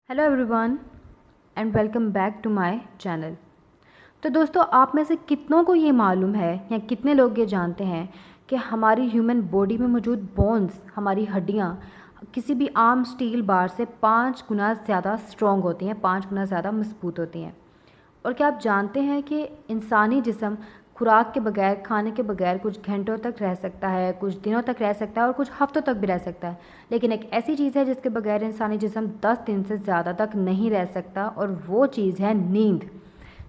Hello everyone and welcome back to my channel. तो दोस्तों, आप में से कितनों को ये मालूम है या कितने लोग ये जानते हैं कि हमारी ह्यूमन बॉडी में मौजूद बोन्स, हमारी हड्डियाँ किसी भी आम स्टील बार से 5 गुना ज़्यादा स्ट्रॉन्ग होती हैं, 5 गुना ज़्यादा मजबूत होती हैं। और क्या आप जानते हैं कि इंसानी जिस्म खुराक के बगैर, खाने के बगैर कुछ घंटों तक रह सकता है, कुछ दिनों तक रह सकता है और कुछ हफ्तों तक भी रह सकता है। लेकिन एक ऐसी चीज़ है जिसके बगैर इंसानी जिस्म 10 दिन से ज़्यादा तक नहीं रह सकता, और वो चीज़ है नींद।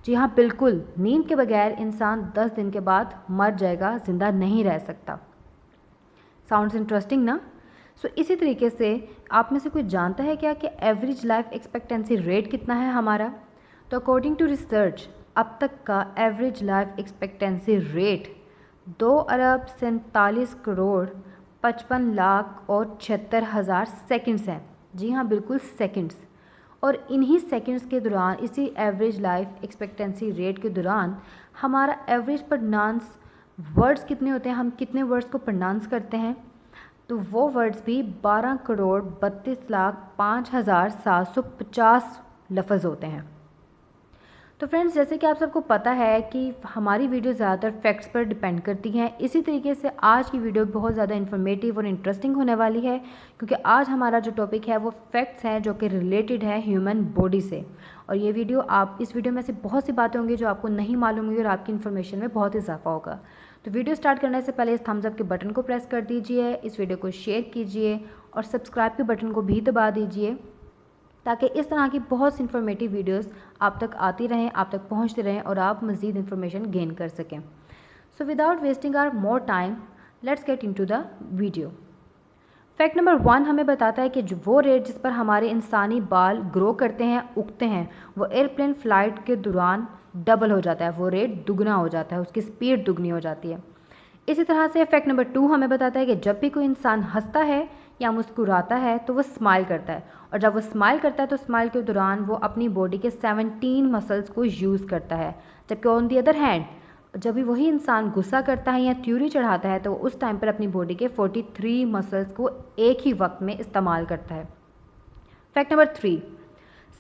जी हाँ, बिल्कुल, नींद के बगैर इंसान 10 दिन के बाद मर जाएगा, ज़िंदा नहीं रह सकता। साउंड्स इंटरेस्टिंग ना? इसी तरीके से आप में से कोई जानता है क्या कि एवरेज लाइफ एक्सपेक्टेंसी रेट कितना है हमारा? तो अकॉर्डिंग टू रिसर्च, अब तक का एवरेज लाइफ एक्सपेक्टेंसी रेट 2 अरब 47 करोड़ 55 लाख और 76,000 सेकंड्स हैं। जी हाँ, बिल्कुल सेकंड्स। और इन्हीं सेकंड्स के दौरान, इसी एवरेज लाइफ एक्सपेक्टेंसी रेट के दौरान, हमारा एवरेज प्रोनाउंस वर्ड्स कितने होते हैं, हम कितने वर्ड्स को प्रोनाउंस करते हैं, तो वो वर्ड्स भी 12 करोड़ 32 लाख 5,750 लफ्ज़ होते हैं। तो फ्रेंड्स, जैसे कि आप सबको पता है कि हमारी वीडियो ज़्यादातर फैक्ट्स पर डिपेंड करती हैं, इसी तरीके से आज की वीडियो बहुत ज़्यादा इन्फॉर्मेटिव और इंटरेस्टिंग होने वाली है, क्योंकि आज हमारा जो टॉपिक है वो फैक्ट्स हैं जो कि रिलेटेड है ह्यूमन बॉडी से। और ये वीडियो, इस वीडियो में से बहुत सी बातें होंगी जो आपको नहीं मालूम होंगी और आपकी इन्फॉर्मेशन में बहुत इजाफा होगा। तो वीडियो स्टार्ट करने से पहले इस थम्स अप के बटन को प्रेस कर दीजिए, इस वीडियो को शेयर कीजिए और सब्सक्राइब के बटन को भी दबा दीजिए, ताकि इस तरह की बहुत सी इन्फॉर्मेटिव वीडियोस आप तक आती रहें, आप तक पहुंचती रहें और आप मज़ीद इन्फॉर्मेशन गेन कर सकें। So without wasting our more time, let's get into the video. Fact number 1 हमें बताता है कि जो वो रेट जिस पर हमारे इंसानी बाल ग्रो करते हैं, उगते हैं, वो एयरप्लेन फ़्लाइट के दौरान डबल हो जाता है, वो रेट दुगना हो जाता है, उसकी स्पीड दुगनी हो जाती है। इसी तरह से फैक्ट नंबर 2 हमें बताता है कि जब भी कोई इंसान हंसता है या मुस्कुराता है तो वो स्माइल करता है, और जब वो स्माइल करता है तो स्माइल के दौरान वो अपनी बॉडी के 17 मसल्स को यूज़ करता है। जबकि ऑन दी अदर हैंड, जब भी वही इंसान गुस्सा करता है या त्यूरी चढ़ाता है तो उस टाइम पर अपनी बॉडी के 43 मसल्स को एक ही वक्त में इस्तेमाल करता है। फैक्ट नंबर 3,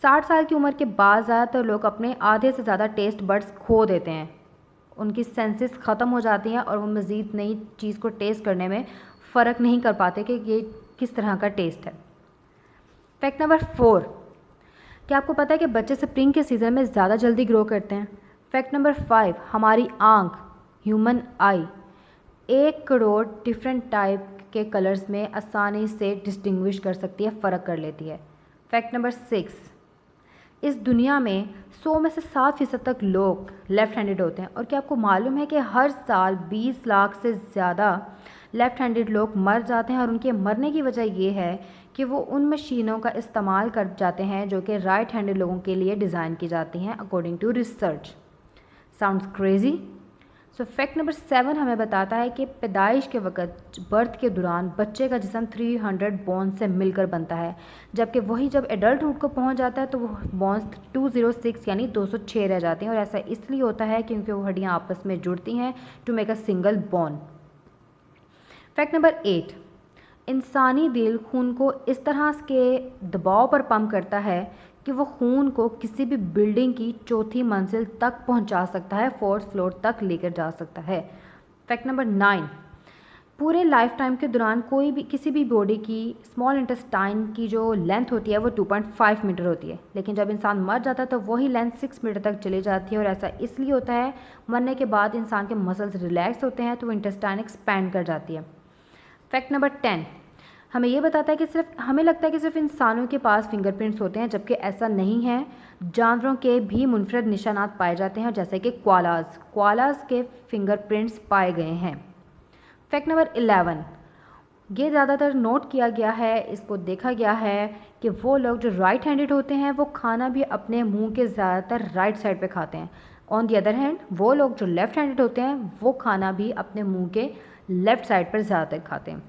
60 साल की उम्र के बाद ज़्यादातर लोग अपने आधे से ज़्यादा टेस्ट बड्स खो देते हैं, उनकी सेंसेस ख़त्म हो जाती हैं और वो मज़ीद नई चीज़ को टेस्ट करने में फ़र्क नहीं कर पाते कि ये किस तरह का टेस्ट है। फैक्ट नंबर 4, क्या आपको पता है कि बच्चे स्प्रिंग के सीज़न में ज़्यादा जल्दी ग्रो करते हैं? फैक्ट नंबर 5, हमारी आँख, ह्यूमन आई, 1 करोड़ डिफरेंट टाइप के कलर्स में आसानी से डिस्टिंग्विश कर सकती है, फ़र्क कर लेती है। फैक्ट नंबर 6, इस दुनिया में 100 में से 7% तक लोग लेफ़्ट हैंडेड होते हैं। और क्या आपको मालूम है कि हर साल 20 लाख से ज़्यादा लेफ़्ट हैंडेड लोग मर जाते हैं, और उनके मरने की वजह ये है कि वो उन मशीनों का इस्तेमाल कर जाते हैं जो कि राइट हैंडेड लोगों के लिए डिज़ाइन की जाती हैं, according to research. Sounds crazy? Fact number 7 हमें बताता है कि पैदाइश के वक़्त, बर्थ के दौरान, बच्चे का जिस्म 300 बोन्स से मिलकर बनता है, जबकि वही जब एडल्टहुड को पहुंच जाता है तो वो बोन्स 206 यानी 206 रह जाते हैं। और ऐसा इसलिए होता है क्योंकि वो हड्डियां आपस में जुड़ती हैं to make a single bone. Fact number 8, इंसानी दिल खून को इस तरह के दबाव पर पंप करता है कि वो खून को किसी भी बिल्डिंग की चौथी मंजिल तक पहुंचा सकता है, 4th फ्लोर तक लेकर जा सकता है। फैक्ट नंबर 9, पूरे लाइफ टाइम के दौरान कोई भी, किसी भी बॉडी की स्मॉल इंटेस्टाइन की जो लेंथ होती है वो 2.5 मीटर होती है, लेकिन जब इंसान मर जाता है तो वही लेंथ 6 मीटर तक चली जाती है। और ऐसा इसलिए होता है, मरने के बाद इंसान के मसल्स रिलैक्स होते हैं तो वो इंटेस्टाइन एक्सपैंड कर जाती है। फैक्ट नंबर 10 हमें ये बताता है कि हमें लगता है कि सिर्फ इंसानों के पास फिंगरप्रिंट्स होते हैं, जबकि ऐसा नहीं है। जानवरों के भी मुनफरद निशानात पाए जाते हैं, जैसे कि क्वालास के फिंगरप्रिंट्स पाए गए हैं। फैक्ट नंबर 11, ये ज़्यादातर नोट किया गया है, इसको देखा गया है कि वो लोग जो राइट हैंडेड होते हैं वो खाना भी अपने मुंह के ज़्यादातर राइट साइड पे खाते हैं। ऑन दी अदर हैंड, वो लोग जो लेफ़्ट हैंडेड होते हैं वो खाना भी अपने मुंह के लेफ़्ट साइड पर ज़्यादातर खाते हैं।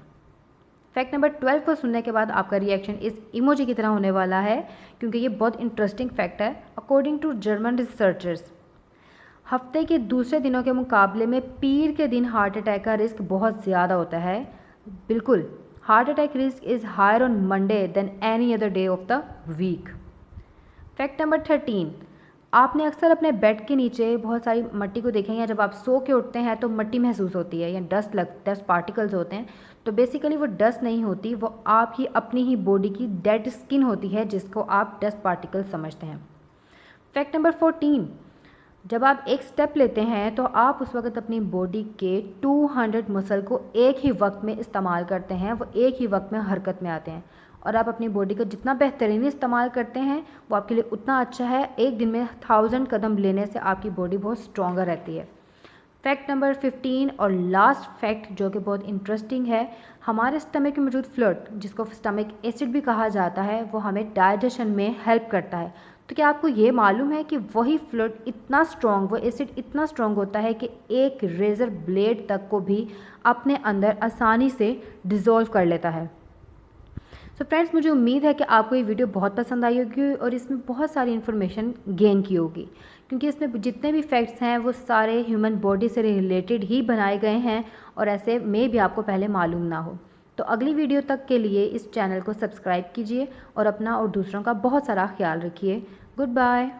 फैक्ट नंबर 12 को सुनने के बाद आपका रिएक्शन इस इमोजी की तरह होने वाला है, क्योंकि ये बहुत इंटरेस्टिंग फैक्ट है। अकॉर्डिंग टू जर्मन रिसर्चर्स, हफ्ते के दूसरे दिनों के मुकाबले में पीर के दिन हार्ट अटैक का रिस्क बहुत ज़्यादा होता है। बिल्कुल, heart attack risk is higher on Monday than any other day of the week. Fact number 13, आपने अक्सर अपने बेड के नीचे बहुत सारी मिट्टी को देखेंगे। जब आप सो के उठते हैं तो मिट्टी महसूस होती है या डस्ट पार्टिकल्स होते हैं। तो बेसिकली वो डस्ट नहीं होती, वो आप ही अपनी ही बॉडी की डेड स्किन होती है जिसको आप डस्ट पार्टिकल समझते हैं। फैक्ट नंबर 14, जब आप एक स्टेप लेते हैं तो आप उस वक्त अपनी बॉडी के 200 मसल को एक ही वक्त में इस्तेमाल करते हैं, वो एक ही वक्त में हरकत में आते हैं। और आप अपनी बॉडी का जितना बेहतरीन इस्तेमाल करते हैं वो आपके लिए उतना अच्छा है। एक दिन में 1000 कदम लेने से आपकी बॉडी बहुत स्ट्रॉन्गर रहती है। फैक्ट नंबर 15 और लास्ट फैक्ट जो कि बहुत इंटरेस्टिंग है, हमारे स्टमक में मौजूद फ्लूइड जिसको स्टमक एसिड भी कहा जाता है वो हमें डाइजेशन में हेल्प करता है। तो क्या आपको ये मालूम है कि वही फ्लूइड इतना स्ट्रॉन्ग, वो एसिड इतना स्ट्रॉन्ग होता है कि एक रेज़र ब्लेड तक को भी अपने अंदर आसानी से डिज़ोल्व कर लेता है। सो फ्रेंड्स, मुझे उम्मीद है कि आपको ये वीडियो बहुत पसंद आई होगी और इसमें बहुत सारी इन्फॉर्मेशन गेन की होगी, क्योंकि इसमें जितने भी फैक्ट्स हैं वो सारे ह्यूमन बॉडी से रिलेटेड ही बनाए गए हैं और ऐसे में भी आपको पहले मालूम ना हो। तो अगली वीडियो तक के लिए इस चैनल को सब्सक्राइब कीजिए और अपना और दूसरों का बहुत सारा ख्याल रखिए। Good bye.